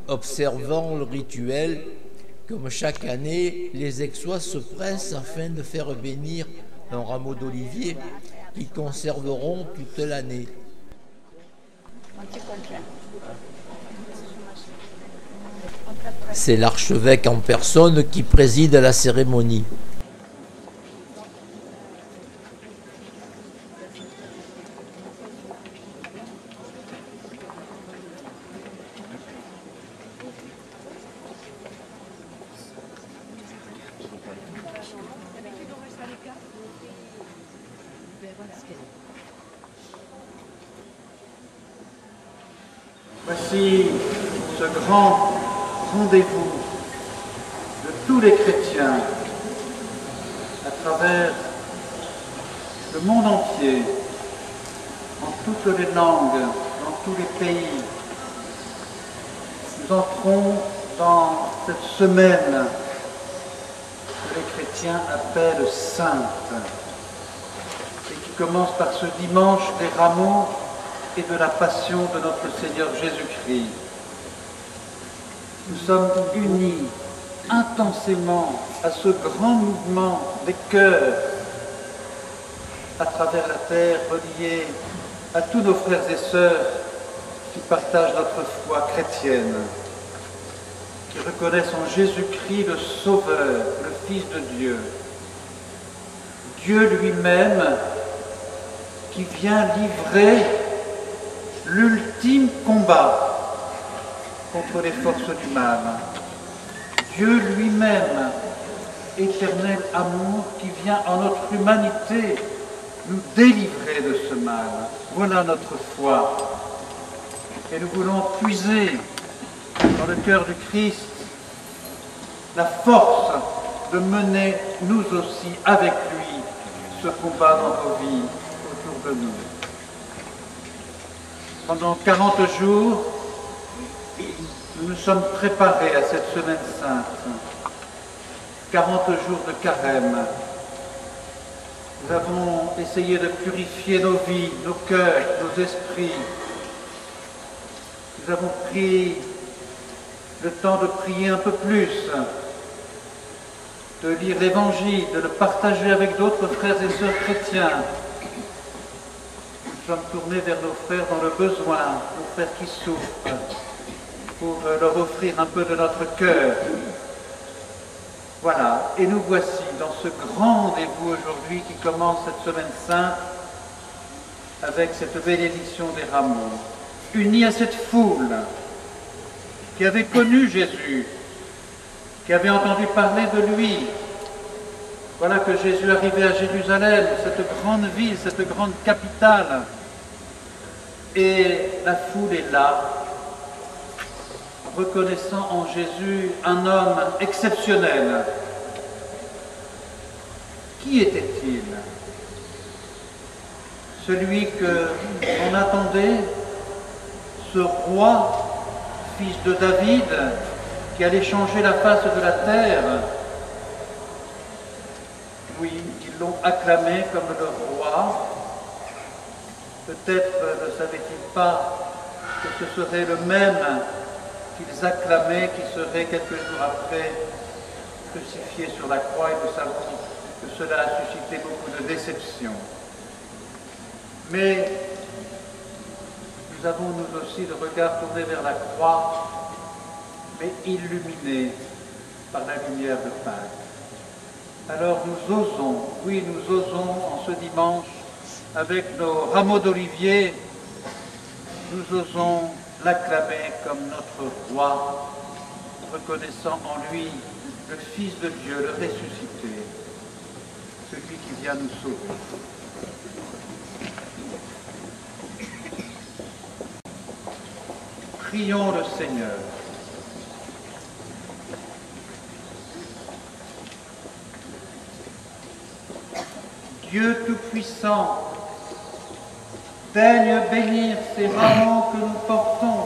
Observant le rituel, comme chaque année, les Aixois se pressent afin de faire bénir un rameau d'olivier qu'ils conserveront toute l'année. C'est l'archevêque en personne qui préside la cérémonie. Voici ce grand rendez-vous de tous les chrétiens à travers le monde entier, en toutes les langues, dans tous les pays. Nous entrons dans cette semaine que les chrétiens appellent sainte et qui commence par ce dimanche des rameaux et de la passion de notre Seigneur Jésus-Christ. Nous sommes unis intensément à ce grand mouvement des cœurs à travers la terre, reliés à tous nos frères et sœurs qui partagent notre foi chrétienne, qui reconnaissent en Jésus-Christ le Sauveur, le Fils de Dieu, Dieu lui-même qui vient livrer l'ultime combat contre les forces du mal. Dieu lui-même, éternel amour, qui vient en notre humanité nous délivrer de ce mal. Voilà notre foi. Et nous voulons puiser dans le cœur du Christ la force de mener nous aussi avec lui ce combat dans nos vies autour de nous. Pendant 40 jours, nous nous sommes préparés à cette semaine sainte. 40 jours de carême. Nous avons essayé de purifier nos vies, nos cœurs, nos esprits. Nous avons pris le temps de prier un peu plus, de lire l'Évangile, de le partager avec d'autres frères et sœurs chrétiens. Nous sommes tournés vers nos frères dans le besoin, nos frères qui souffrent, pour leur offrir un peu de notre cœur. Voilà, et nous voici dans ce grand rendez-vous aujourd'hui qui commence cette semaine sainte avec cette bénédiction des rameaux, unis à cette foule qui avait connu Jésus, qui avait entendu parler de lui. Voilà que Jésus arrivait à Jérusalem, cette grande ville, cette grande capitale, et la foule est là, reconnaissant en Jésus un homme exceptionnel. Qui était-il? Celui qu'on attendait, ce roi, fils de David, qui allait changer la face de la terre. Oui, ils l'ont acclamé comme le roi. Peut-être ne savaient-ils pas que ce serait le même qu'ils acclamaient, qui serait quelques jours après crucifié sur la croix, et nous savons que cela a suscité beaucoup de déception. Mais nous avons nous aussi le regard tourné vers la croix, mais illuminé par la lumière de Pâques. Alors nous osons, oui nous osons en ce dimanche, avec nos rameaux d'olivier, nous osons l'acclamer comme notre roi, reconnaissant en lui le Fils de Dieu, le ressuscité, celui qui vient nous sauver. Prions le Seigneur. Dieu Tout-Puissant, daigne bénir ces rameaux que nous portons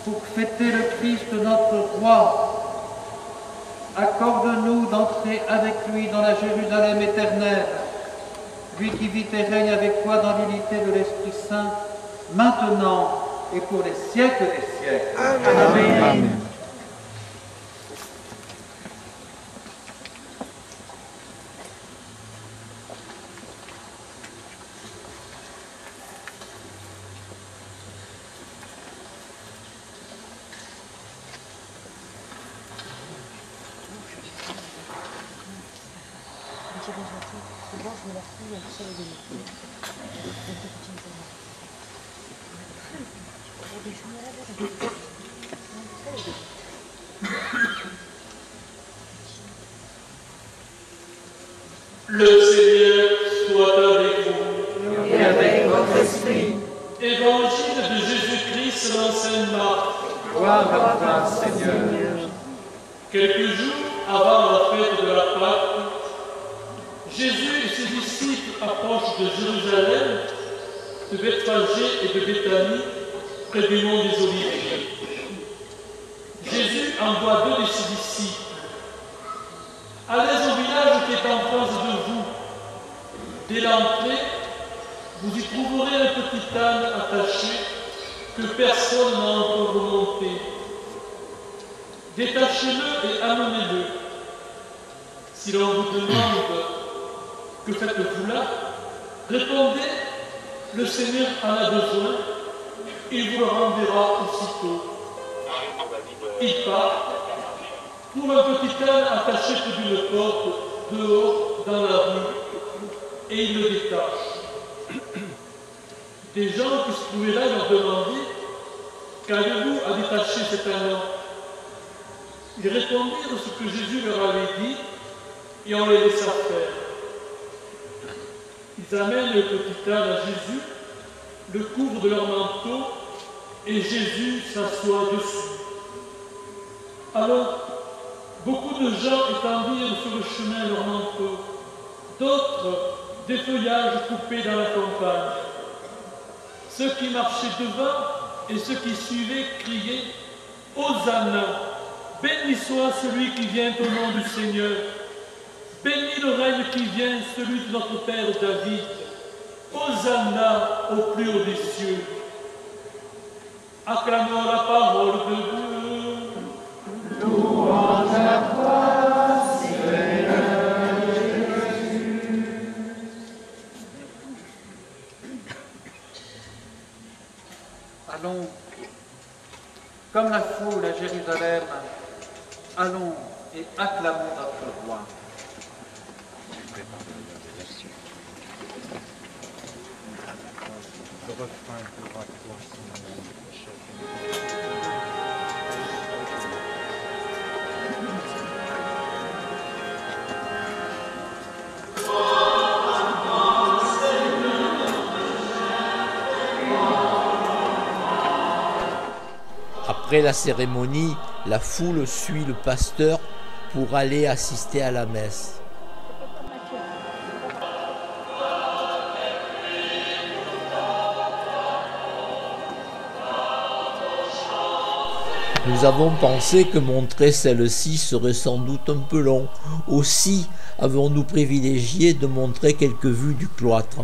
pour fêter le Christ notre Roi. Accorde-nous d'entrer avec lui dans la Jérusalem éternelle, lui qui vit et règne avec toi dans l'unité de l'Esprit Saint, maintenant et pour les siècles des siècles. Amen. Amen. Le Seigneur soit avec vous. Et avec votre esprit. Évangile de Jésus-Christ selon saint Marc. Gloire à toi, Seigneur. Quelques jours avant la fête de la Pâque, Jésus et ses disciples approchent de Jérusalem, de Bethphagée et de Béthanie, près du mont des Oliviers. Jésus envoie deux de ses disciples. Allez au village qui est en face de vous. Dès l'entrée, vous y trouverez un petit âne attaché que personne n'a encore remonté. Détachez-le et amenez-le. Si l'on vous demande que faites-vous là, répondez, le Seigneur en a besoin, il vous le renverra aussitôt. Il part, trouve un petit âne attaché près d'une porte, dehors, dans la rue, et il le détache. Des gens qui se trouvaient là leur demandaient, qu'avez-vous à détacher cet âne? Ils répondirent ce que Jésus leur avait dit, et on les laissa faire. Ils amènent le petit âne à Jésus, le couvrent de leur manteau, et Jésus s'assoit dessus. Alors, beaucoup de gens étendirent sur le chemin leur manteau, d'autres des feuillages coupés dans la campagne. Ceux qui marchaient devant et ceux qui suivaient criaient « Hosanna ! Béni soit celui qui vient au nom du Seigneur. Béni le règne qui vient, celui de notre Père David. Hosanna au plus haut des cieux. » Acclamons la parole de Dieu. Louange à toi, Seigneur Jésus. Allons, comme la foule à Jérusalem, allons et acclamons notre roi. Après la cérémonie, la foule suit le pasteur pour aller assister à la messe. Nous avons pensé que montrer celle-ci serait sans doute un peu long. Aussi avons-nous privilégié de montrer quelques vues du cloître.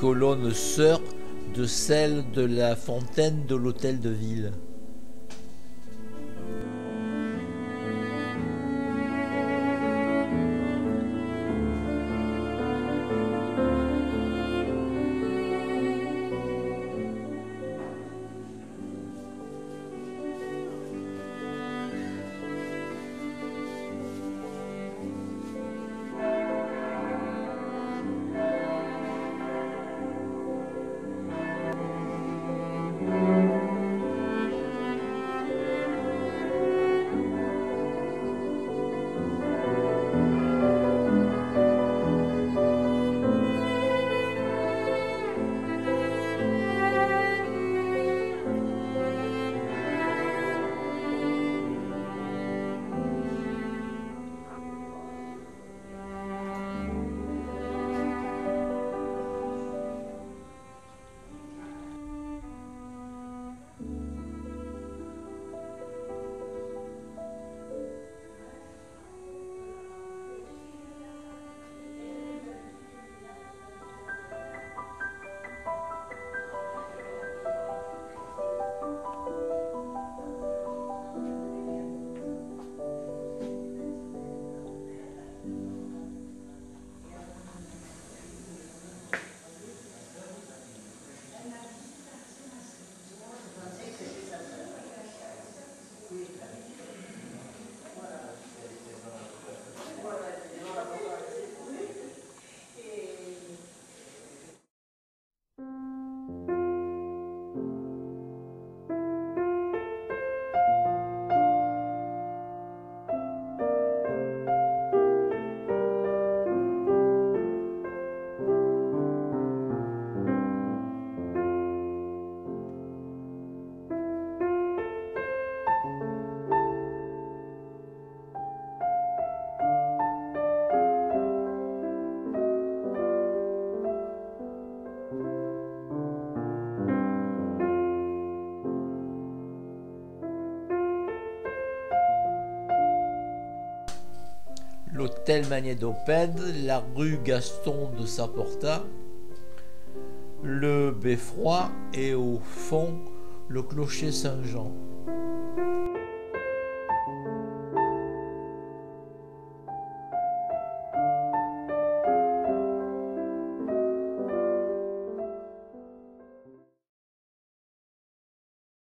colonnes sœurs de celles de la fontaine de l'hôtel de ville. L'hôtel Magnédopède, la rue Gaston de Saporta, le beffroi et au fond le clocher Saint-Jean.